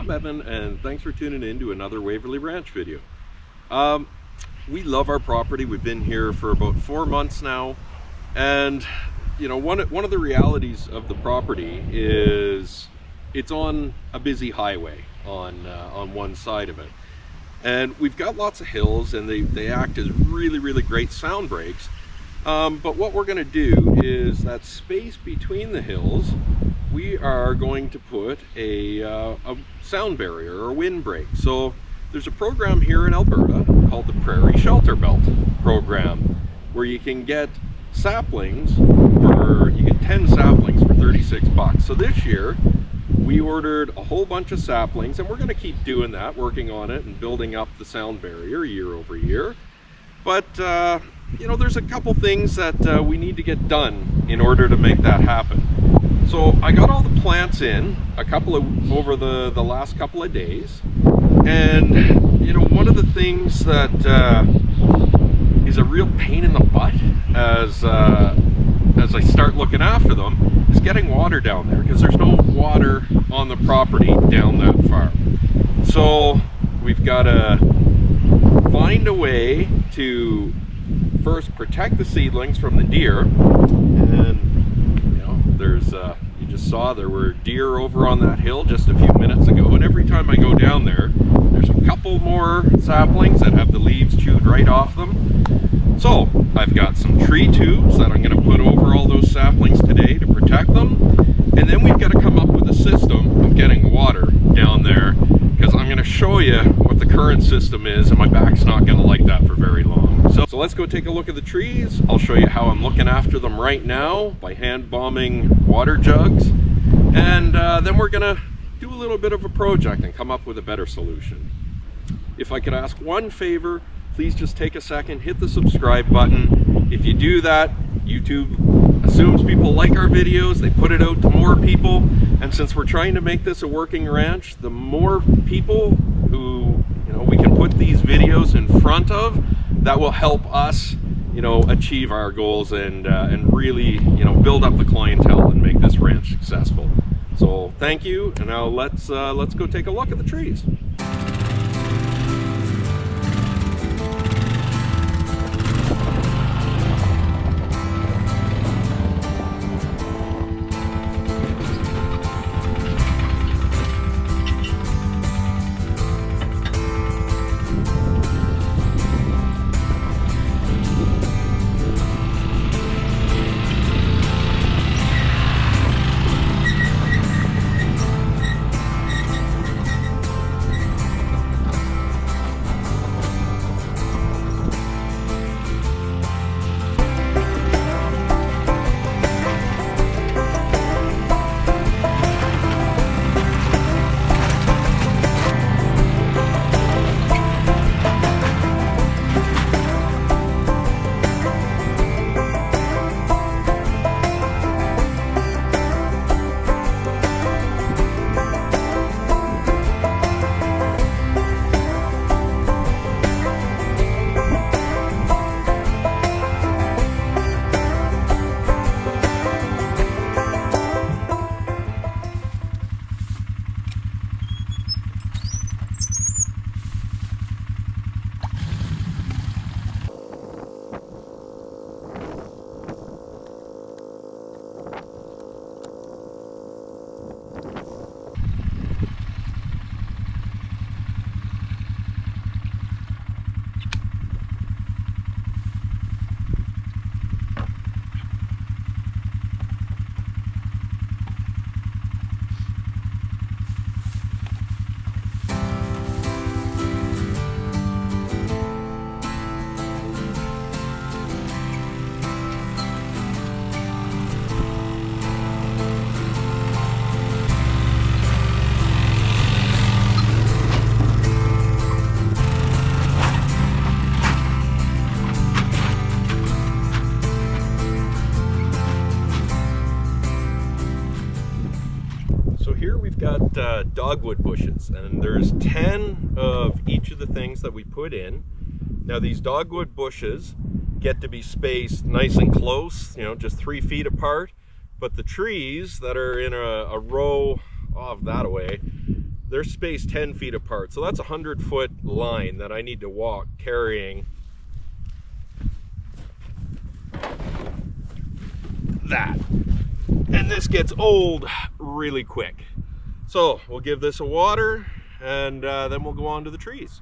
I'm Evan, and thanks for tuning in to another Waverly Ranch video. We love our property. We've been here for about 4 months now, and you know, one of the realities of the property is it's on a busy highway on one side of it, and we've got lots of hills, and they act as really great sound breaks. But what we're going to do is that space between the hills, we are going to put a sound barrier or wind break. So there's a program here in Alberta called the Prairie Shelter Belt program, where you can get saplings you get 10 saplings for 36 bucks. So this year we ordered a whole bunch of saplings, and we're going to keep doing that, working on it and building up the sound barrier year over year. But you know, there's a couple things that we need to get done in order to make that happen. So I got all the plants in over the last couple of days, and you know, one of the things that is a real pain in the butt as I start looking after them is getting water down there, because there's no water on the property down that far. So we've got to find a way to first protect the seedlings from the deer. And you know, there's you just saw there were deer over on that hill just a few minutes ago, and every time I go down there's a couple more saplings that have the leaves chewed right off them. So I've got some tree tubes that I'm going to put over all those saplings today to protect them, and then we've got to come up with a system of getting water down there, because I'm going to show you what the current system is, and my back's not going to like that for very long. So let's go take a look at the trees. I'll show you how I'm looking after them right now by hand bombing water jugs, and then we're going to do a little bit of a project and come up with a better solution. If I could ask one favor, please just take a second, hit the subscribe button. If you do that, YouTube assumes people like our videos, they put it out to more people, and since we're trying to make this a working ranch, the more people who, you know, we can put these videos in front of, that will help us, you know, achieve our goals and really, you know, build up the clientele and make this ranch successful. So thank you, and now let's go take a look at the trees. Dogwood bushes, and there's 10 of each of the things that we put in. Now these dogwood bushes get to be spaced nice and close, you know, just 3 feet apart, but the trees that are in a row off that way, they're spaced 10 feet apart. So that's a 100-foot line that I need to walk carrying that. And this gets old really quick. So we'll give this a water, and then we'll go on to the trees.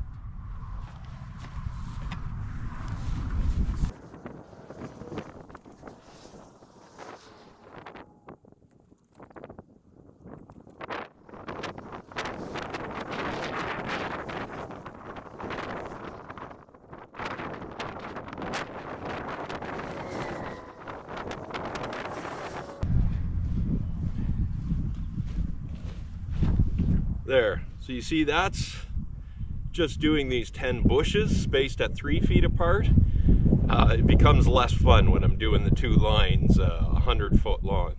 There, so you see that's just doing these 10 bushes spaced at 3 feet apart. It becomes less fun when I'm doing the 2 lines 100-foot long.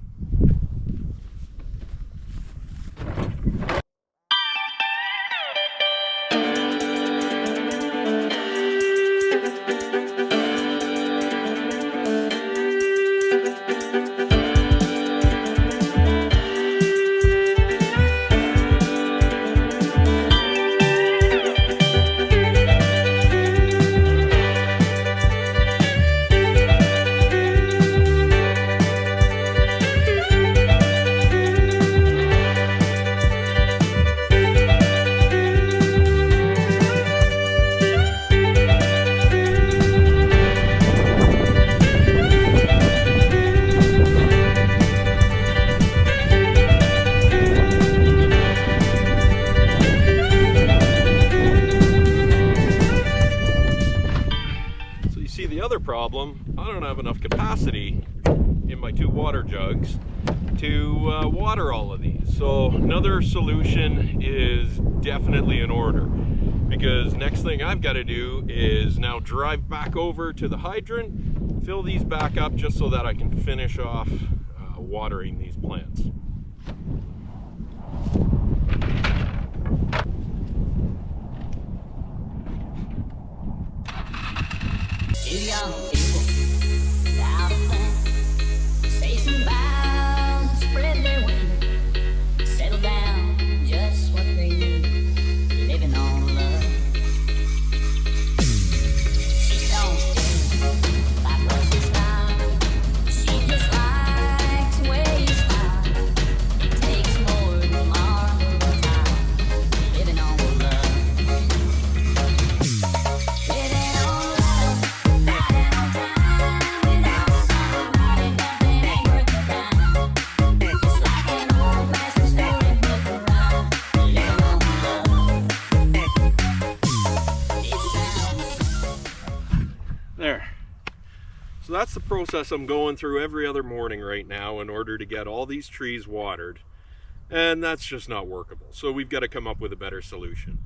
Problem, I don't have enough capacity in my 2 water jugs to water all of these. So another solution is definitely in order, because next thing I've got to do is now drive back over to the hydrant, fill these back up just so that I can finish off watering these plants. There. So that's the process I'm going through every other morning right now in order to get all these trees watered, and that's just not workable. So we've got to come up with a better solution.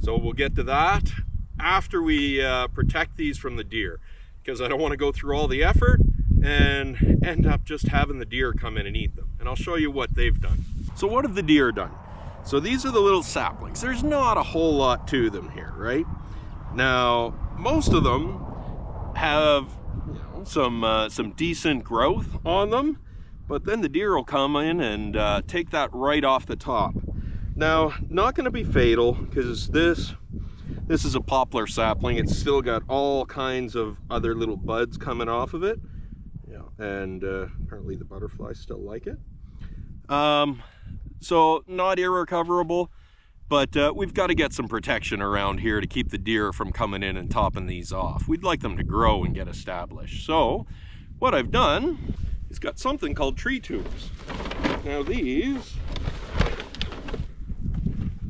So we'll get to that after we protect these from the deer, because I don't want to go through all the effort and end up just having the deer come in and eat them. And I'll show you what they've done. So what have the deer done? So these are the little saplings. There's not a whole lot to them here, right? Now, most of them have, you know, some decent growth on them, but then the deer will come in and take that right off the top. Now, not going to be fatal, because this is a poplar sapling. It's still got all kinds of other little buds coming off of it, and apparently the butterflies still like it. So not irrecoverable, but we've got to get some protection around here to keep the deer from coming in and topping these off. We'd like them to grow and get established. So what I've done is got something called tree tubes. Now these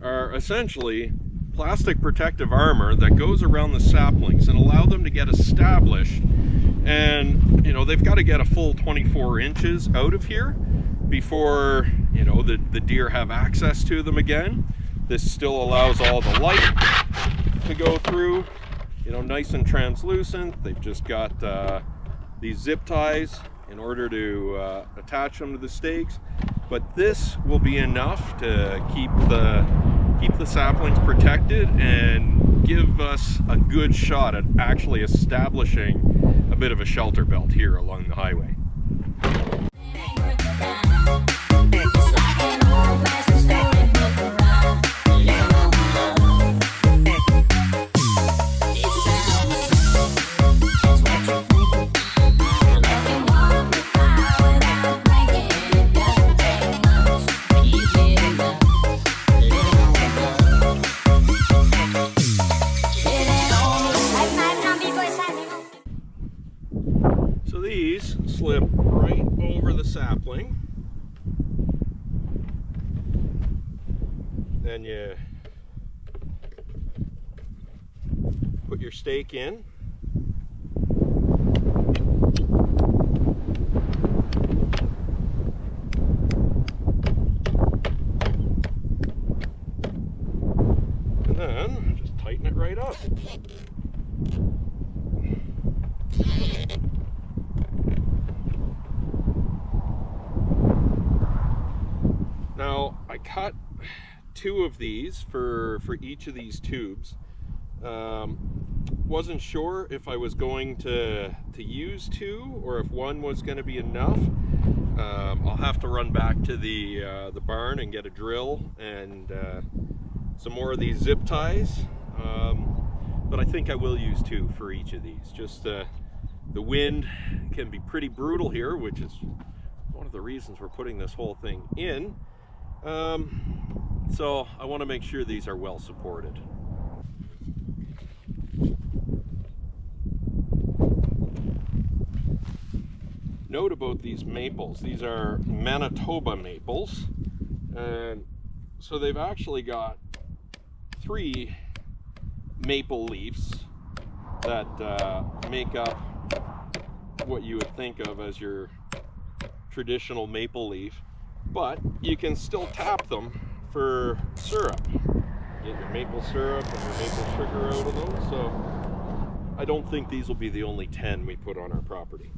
are essentially plastic protective armor that goes around the saplings and allow them to get established. And you know, they've got to get a full 24 inches out of here before, you know, the deer have access to them again. This still allows all the light to go through, you know, nice and translucent. They've just got these zip ties in order to attach them to the stakes. But this will be enough to keep the saplings protected and give us a good shot at actually establishing a bit of a shelter belt here along the highway. clip right over the sapling. Then you put your stake in. And then just tighten it right up. Now, I cut 2 of these for each of these tubes. Wasn't sure if I was going to use 2 or if 1 was going to be enough. I'll have to run back to the barn and get a drill and some more of these zip ties. But I think I will use 2 for each of these. Just the wind can be pretty brutal here, which is one of the reasons we're putting this whole thing in. So I want to make sure these are well supported. Note about these maples, these are Manitoba maples, and so they've actually got 3 maple leaves that make up what you would think of as your traditional maple leaf, but you can still tap them for syrup. Get your maple syrup and your maple sugar out of them, so I don't think these will be the only 10 we put on our property.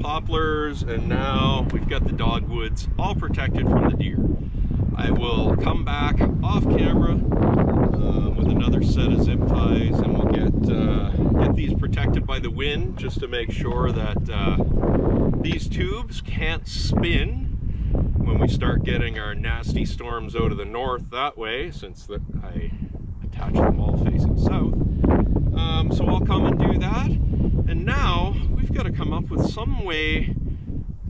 Poplars, and now we've got the dogwoods all protected from the deer. I will come back off camera with another set of zip ties, and we'll get these protected by the wind just to make sure that these tubes can't spin when we start getting our nasty storms out of the north that way, since I attach them all facing south. So I'll come and do that. And now we've got to come up with some way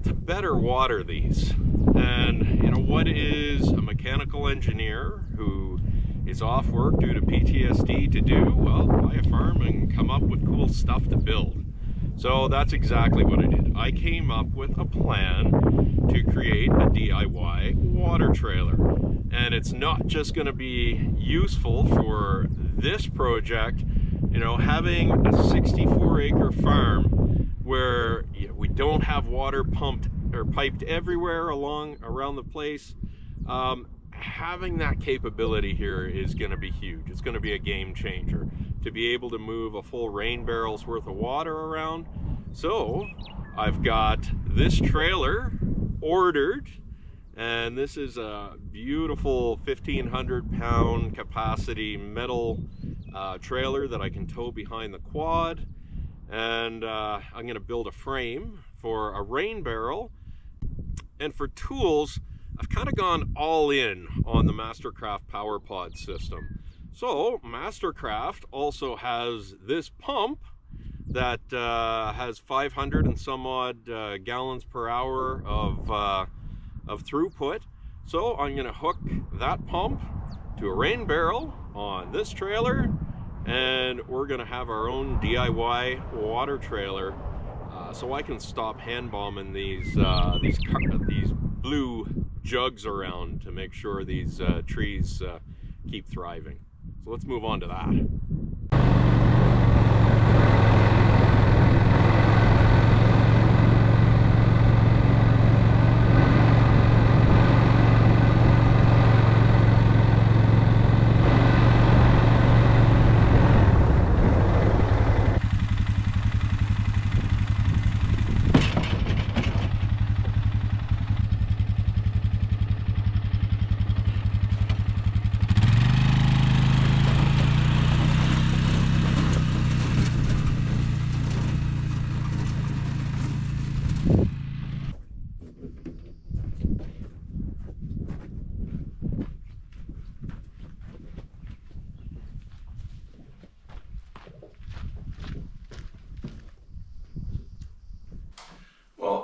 to better water these. And you know, what is a mechanical engineer who is off work due to PTSD to do? Well, buy a farm and come up with cool stuff to build. So that's exactly what I did. I came up with a plan to create a DIY water trailer. And it's not just going to be useful for this project. You know, having a 64-acre farm where we don't have water pumped or piped everywhere around the place, having that capability here is going to be huge. It's going to be a game changer to be able to move a full rain barrel's worth of water around. So I've got this trailer ordered, and this is a beautiful 1,500-pound capacity metal trailer that I can tow behind the quad, and I'm going to build a frame for a rain barrel. And for tools, I've kind of gone all in on the Mastercraft Power Pod system. So Mastercraft also has this pump that has 500 and some odd gallons per hour of throughput. So I'm going to hook that pump to a rain barrel on this trailer, and we're going to have our own DIY water trailer, so I can stop hand bombing these blue jugs around to make sure these trees keep thriving. So let's move on to that.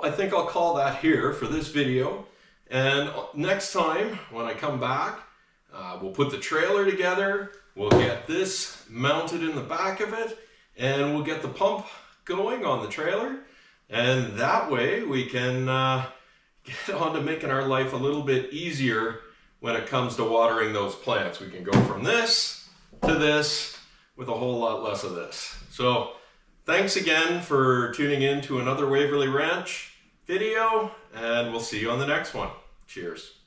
So I think I'll call that here for this video. And next time when I come back, we'll put the trailer together, we'll get this mounted in the back of it, and we'll get the pump going on the trailer. And that way we can get on to making our life a little bit easier when it comes to watering those plants. We can go from this to this with a whole lot less of this. So thanks again for tuning in to another Waverly Ranch video, and we'll see you on the next one. Cheers.